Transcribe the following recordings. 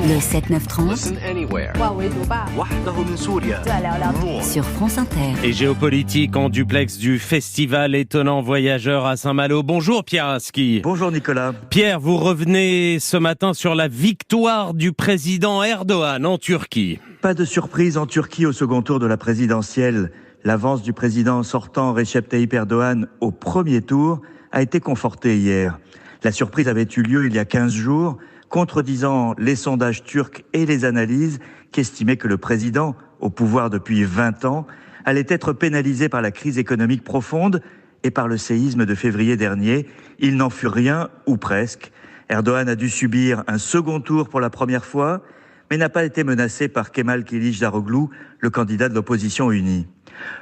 Le 7-9-30 Listen anywhere. 万维读吧， وحده من سوريا. 再聊聊 More. sur France Inter. Et géopolitique en duplex du Festival Étonnant Voyageur à Saint-Malo. Bonjour Pierre Aski. Bonjour Nicolas. Pierre, vous revenez ce matin sur la victoire du président Erdogan en Turquie. Pas de surprise en Turquie au second tour de la présidentielle. L'avance du président sortant Recep Tayyip Erdogan au premier tour a été confortée hier. La surprise avait eu lieu il y a 15 jours, contredisant les sondages turcs et les analyses qui estimaient que le président, au pouvoir depuis 20 ans, allait être pénalisé par la crise économique profonde et par le séisme de février dernier. Il n'en fut rien, ou presque. Erdogan a dû subir un second tour pour la première fois, mais n'a pas été menacé par Kemal Kılıçdaroğlu, le candidat de l'opposition unie.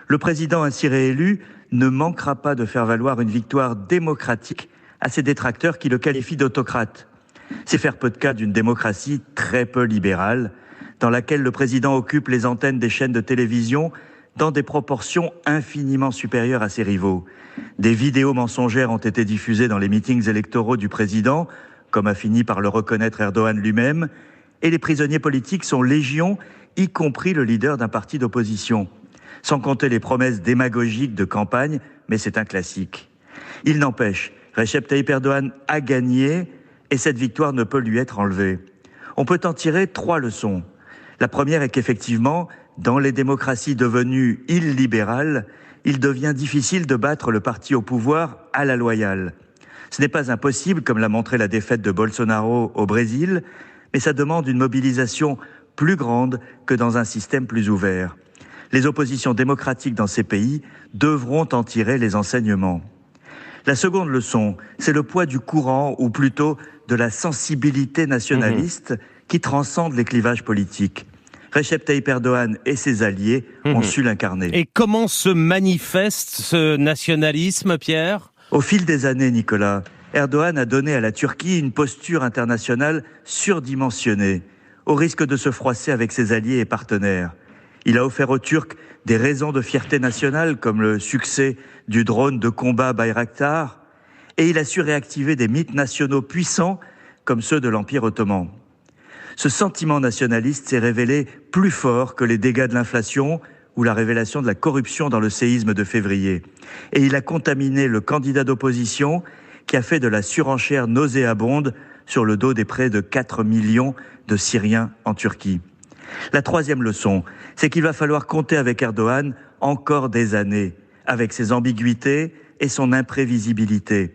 Le président ainsi réélu ne manquera pas de faire valoir une victoire démocratique à ses détracteurs qui le qualifient d'autocrate. C'est faire peu de cas d'une démocratie très peu libérale, dans laquelle le président occupe les antennes des chaînes de télévision dans des proportions infiniment supérieures à ses rivaux. Des vidéos mensongères ont été diffusées dans les meetings électoraux du président, comme a fini par le reconnaître Erdogan lui-même, et les prisonniers politiques sont légion, y compris le leader d'un parti d'opposition. Sans compter les promesses démagogiques de campagne, mais c'est un classique. Il n'empêche, Recep Tayyip Erdogan a gagné et cette victoire ne peut lui être enlevée. On peut en tirer 3 leçons. La première est qu'effectivement, dans les démocraties devenues illibérales, il devient difficile de battre le parti au pouvoir à la loyale. Ce n'est pas impossible, comme l'a montré la défaite de Bolsonaro au Brésil, mais ça demande une mobilisation plus grande que dans un système plus ouvert. Les oppositions démocratiques dans ces pays devront en tirer les enseignements. La seconde leçon, c'est le poids du courant, ou plutôt de la sensibilité nationaliste qui transcende les clivages politiques. Recep Tayyip Erdogan et ses alliés ont su l'incarner. Et comment se manifeste ce nationalisme, Pierre ? Au fil des années, Nicolas, Erdogan a donné à la Turquie une posture internationale surdimensionnée, au risque de se froisser avec ses alliés et partenaires. Il a offert aux Turcs des raisons de fierté nationale, comme le succès du drone de combat Bayraktar, et il a su réactiver des mythes nationaux puissants, comme ceux de l'Empire ottoman. Ce sentiment nationaliste s'est révélé plus fort que les dégâts de l'inflation ou la révélation de la corruption dans le séisme de février. Et il a contaminé le candidat d'opposition qui a fait de la surenchère nauséabonde sur le dos des près de 4 millions de Syriens en Turquie. La troisième leçon, c'est qu'il va falloir compter avec Erdogan encore des années, avec ses ambiguïtés et son imprévisibilité.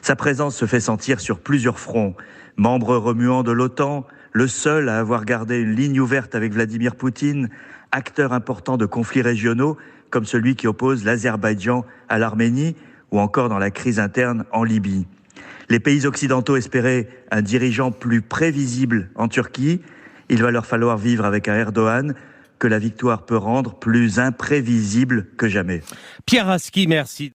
Sa présence se fait sentir sur plusieurs fronts. Membre remuant de l'OTAN, le seul à avoir gardé une ligne ouverte avec Vladimir Poutine, acteur important de conflits régionaux comme celui qui oppose l'Azerbaïdjan à l'Arménie ou encore dans la crise interne en Libye. Les pays occidentaux espéraient un dirigeant plus prévisible en Turquie. Il va leur falloir vivre avec un Erdogan que la victoire peut rendre plus imprévisible que jamais. Pierre Aski, merci.